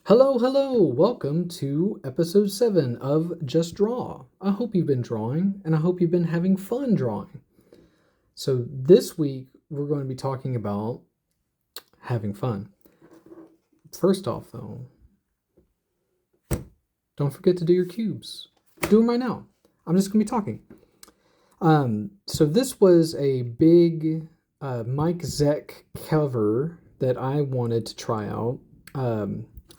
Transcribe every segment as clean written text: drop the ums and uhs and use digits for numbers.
Hello, hello! Welcome to episode 7 of Just Draw. I hope you've been drawing and I hope you've been having fun drawing. So, this week we're going to be talking about having fun. First off, though, don't forget to do your cubes. Do them right now. I'm just going to be talking. So, this was a big Mike Zeck cover that I wanted to try out.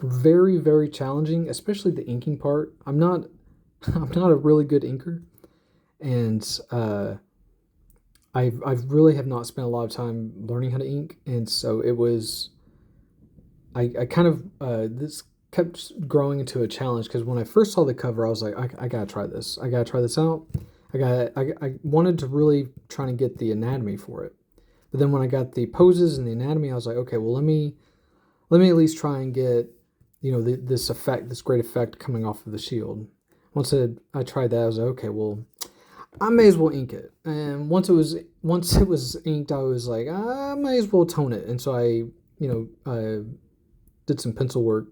Very, very challenging, especially the inking part. I'm not a really good inker, and I really have not spent a lot of time learning how to ink, and so it was I kind of this kept growing into a challenge because when I first saw the cover, I was like, I gotta try this. I gotta try this out. I wanted to really try to get the anatomy for it, but then when I got the poses and the anatomy, I was like, okay, well let me at least try and get this great effect coming off of the shield. Once I tried that, I was like, okay, well, I may as well ink it. And once it was inked, I was like, I may as well tone it. And so I did some pencil work.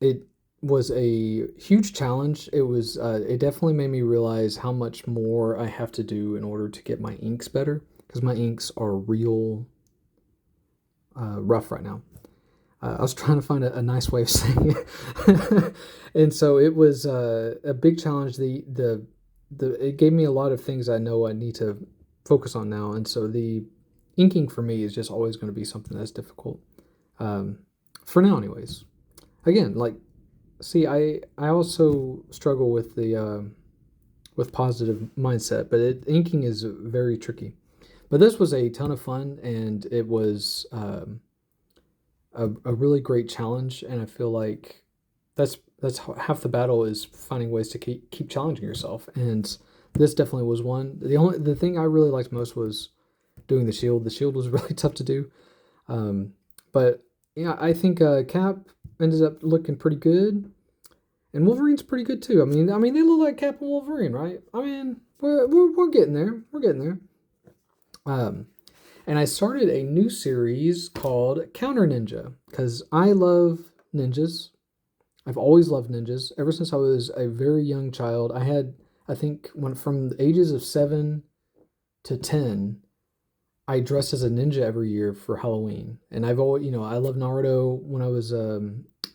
It was a huge challenge. It definitely made me realize how much more I have to do in order to get my inks better, because my inks are real rough right now. I was trying to find a nice way of saying it, and so it was a big challenge. It gave me a lot of things I know I need to focus on now, and so the inking for me is just always going to be something that's difficult, for now, anyways. Again, like, see, I also struggle with the with positive mindset, but inking is very tricky. But this was a ton of fun, and it was a really great challenge, and I feel like that's half the battle is finding ways to keep challenging yourself, and this definitely was one. The thing I really liked most was doing the shield. The shield was really tough to do, but yeah, I think Cap ended up looking pretty good, and Wolverine's pretty good too. I mean they look like Cap and Wolverine, right? I mean we're getting there. We're getting there. And I started a new series called Counter Ninja because I love ninjas. I've always loved ninjas ever since I was a very young child. I think, when from the ages of 7 to 10, I dressed as a ninja every year for Halloween. And I've always, I loved Naruto when I was a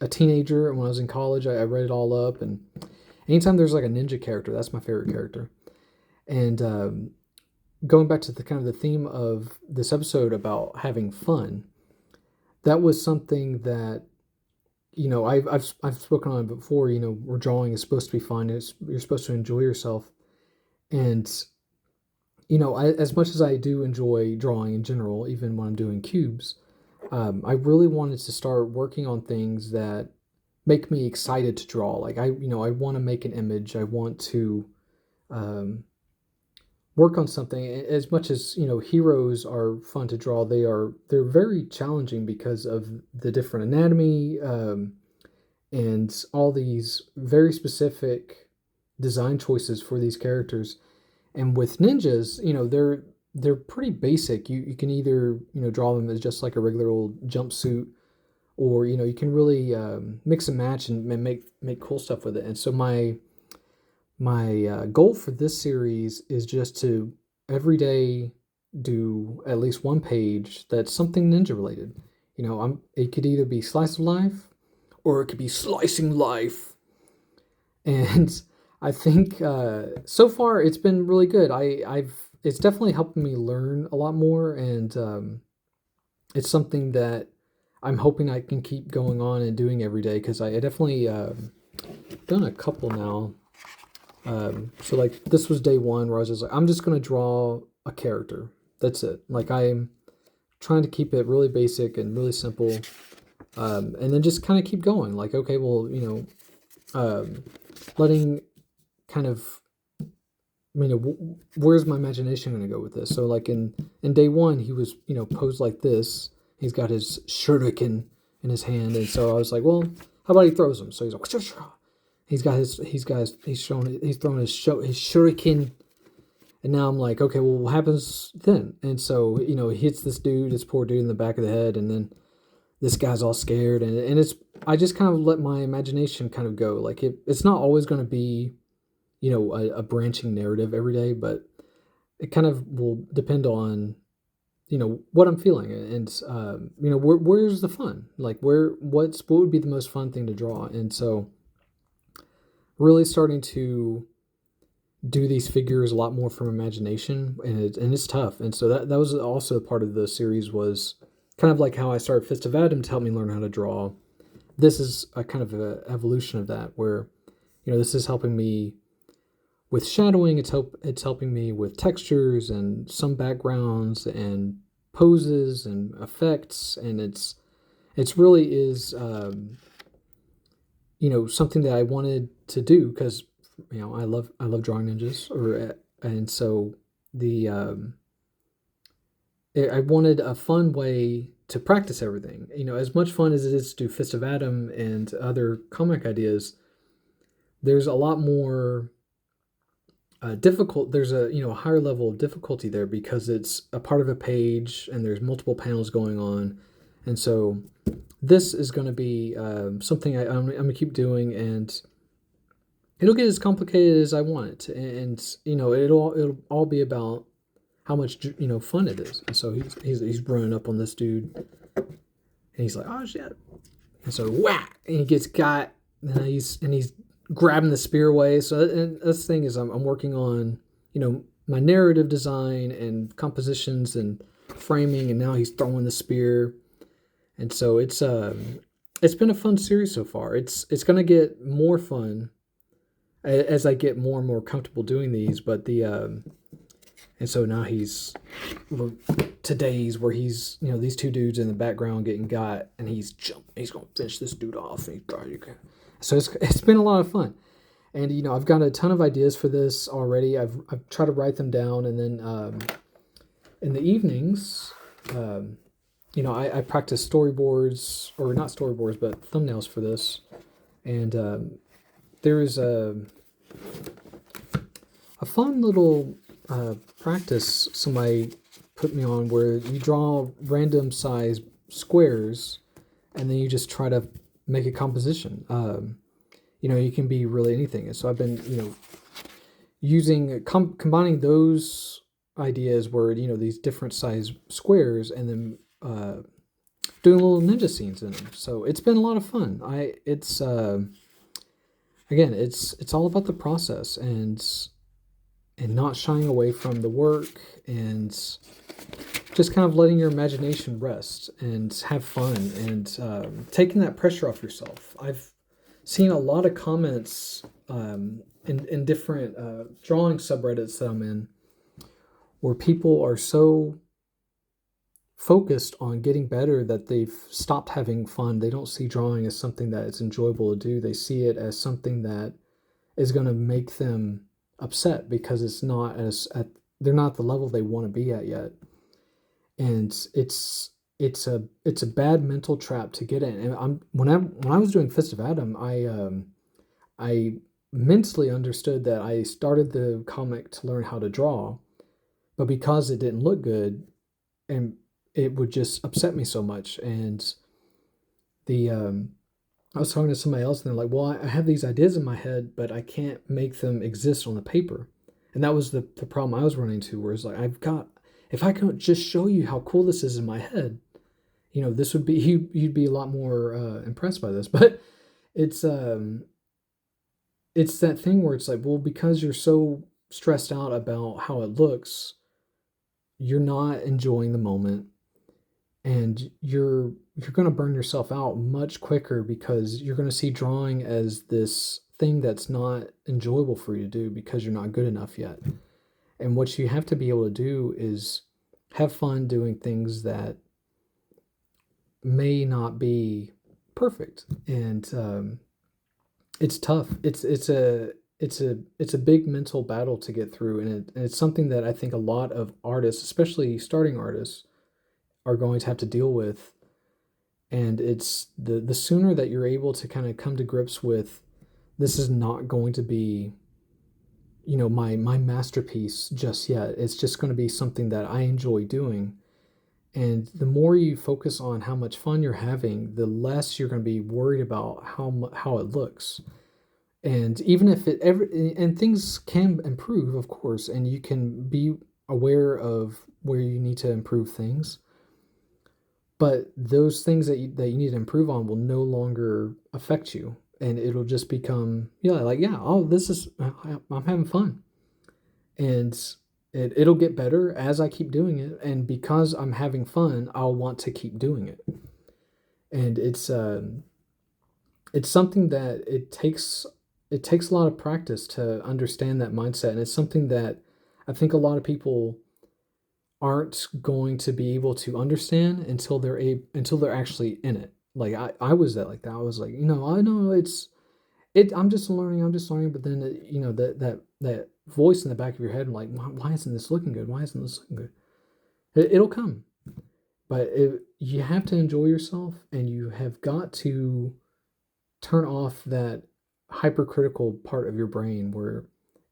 teenager, and when I was in college, I read it all up. And anytime there's like a ninja character, that's my favorite character. And going back to the kind of the theme of this episode about having fun, that was something that I've spoken on it before. Where drawing is supposed to be fun. You're supposed to enjoy yourself, and as much as I do enjoy drawing in general, even when I'm doing cubes, I really wanted to start working on things that make me excited to draw. Like I want to make an image. I want to um, work on something. As much as heroes are fun to draw, they're very challenging because of the different anatomy, and all these very specific design choices for these characters. And with ninjas, they're pretty basic. You can either draw them as just like a regular old jumpsuit, or you can really mix and match and make cool stuff with it. And so my goal for this series is just to every day do at least one page that's something ninja related. It could either be slice of life or it could be slicing life. And I think so far it's been really good. It's definitely helping me learn a lot more, and it's something that I'm hoping I can keep going on and doing every day, because I definitely done a couple now. So like this was day one where I was just like, I'm just gonna draw a character. That's it. Like I'm trying to keep it really basic and really simple, and then just kind of keep going. Like, okay, well, letting kind of, where's my imagination going to go with this? So like in day one, he was posed like this. He's got his shuriken in his hand, and so I was like, well, how about he throws them? So he's like, he's throwing his shuriken, and now I'm like, okay, well, what happens then? And so he hits this poor dude in the back of the head, and then this guy's all scared, and it's I just kind of let my imagination kind of go. Like it's not always going to be, a branching narrative every day, but it kind of will depend on, what I'm feeling, and where's the fun? Like what would be the most fun thing to draw? And so really starting to do these figures a lot more from imagination, and it's tough. And so that was also part of the series, was kind of like how I started Fist of Adam to help me learn how to draw. This is a kind of an evolution of that, where this is helping me with shadowing. It's helping me with textures and some backgrounds and poses and effects, and it's really is something that I wanted to do, because I love drawing ninjas, and so the I wanted a fun way to practice everything. As much fun as it is to do Fist of Adam and other comic ideas, there's a lot more difficult. There's a higher level of difficulty there, because it's a part of a page and there's multiple panels going on, and so this is going to be something I'm going to keep doing, and it'll get as complicated as I want it to, and it'll all be about how much fun it is. And so he's running up on this dude, and he's like, oh shit, and so whack, and he gets got, and he's grabbing the spear away. So and this thing is I'm working on my narrative design and compositions and framing, and now he's throwing the spear, and so it's been a fun series so far. It's gonna get more fun as I get more and more comfortable doing these, but and so now today's where he's these two dudes in the background getting got, and he's gonna finish this dude off, and so it's been a lot of fun, and I've got a ton of ideas for this already. I've tried to write them down, and then in the evenings, I practice storyboards, or not storyboards, but thumbnails for this, and there is a fun little practice somebody put me on, where you draw random size squares, and then you just try to make a composition. You can be really anything. And so I've been, using combining those ideas, where these different size squares, and then doing little ninja scenes in them. So it's been a lot of fun. It's again, it's all about the process, and not shying away from the work, and just kind of letting your imagination rest and have fun, and taking that pressure off yourself. I've seen a lot of comments in different drawing subreddits that I'm in, where people are so focused on getting better that they've stopped having fun. They don't see drawing as something that is enjoyable to do. They see it as something that is going to make them upset, because it's not they're not at the level they want to be at yet, and it's a bad mental trap to get in. And when I was doing Fist of Adam, I mentally understood that I started the comic to learn how to draw, but because it didn't look good, and it would just upset me so much, and I was talking to somebody else, and they're like, well, I have these ideas in my head, but I can't make them exist on the paper. And that was the problem I was running into, where it's like, if I could just show you how cool this is in my head, this would be, you'd be a lot more impressed by this. But it's that thing where it's like, well, because you're so stressed out about how it looks, you're not enjoying the moment, and you're going to burn yourself out much quicker, because you're going to see drawing as this thing that's not enjoyable for you to do, because you're not good enough yet. And what you have to be able to do is have fun doing things that may not be perfect. And it's tough. It's a big mental battle to get through, and it's something that I think a lot of artists, especially starting artists, are going to have to deal with. And it's the sooner that you're able to kind of come to grips with, this is not going to be my masterpiece just yet. It's just going to be something that I enjoy doing, And the more you focus on how much fun you're having, the less you're going to be worried about how it looks. And even if it ever, and things can improve, of course, and you can be aware of where you need to improve things. But those things that you need to improve on will no longer affect you, and it'll just become, oh, I'm having fun, and it'll get better as I keep doing it, and because I'm having fun, I'll want to keep doing it. And it's something that it takes a lot of practice to understand that mindset, and it's something that I think a lot of people aren't going to be able to understand until they're actually in it. Like I was like that. I was like, I know I'm just learning, but then that voice in the back of your head, like, why isn't this looking good? Why isn't this looking good? It'll come, but you have to enjoy yourself, and you have got to turn off that hypercritical part of your brain where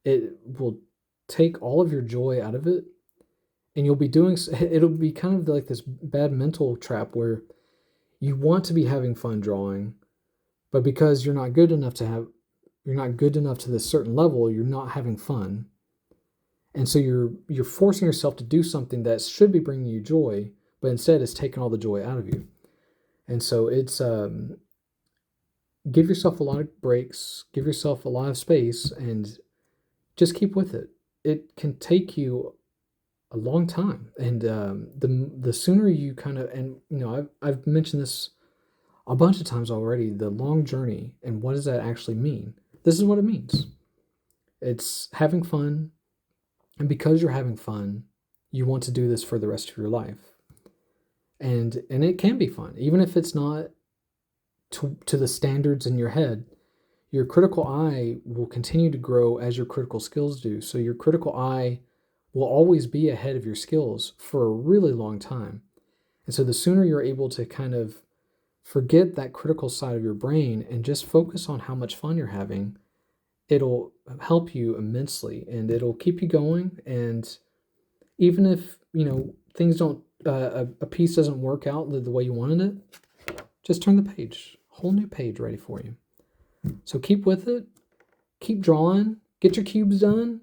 it will take all of your joy out of it, and you'll be doing it'll be kind of like this bad mental trap where you want to be having fun drawing, but because you're not good enough to this certain level, you're not having fun. And so you're forcing yourself to do something that should be bringing you joy, but instead it's taking all the joy out of you. And so it's give yourself a lot of breaks, give yourself a lot of space, and just keep with it. It can take you a long time, and the sooner you kind of, and I've mentioned this a bunch of times already, the long journey, and what does that actually mean? This is what it means. It's having fun, and because you're having fun, you want to do this for the rest of your life. And it can be fun, even if it's not to the standards in your head. Your critical eye will continue to grow as your critical skills do. So your critical eye will always be ahead of your skills for a really long time. And so the sooner you're able to kind of forget that critical side of your brain and just focus on how much fun you're having, it'll help you immensely, and it'll keep you going. And even if, things don't, a piece doesn't work out the way you wanted it, just turn the page, whole new page ready for you. So keep with it, keep drawing, get your cubes done,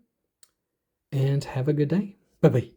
and have a good day. Bye-bye.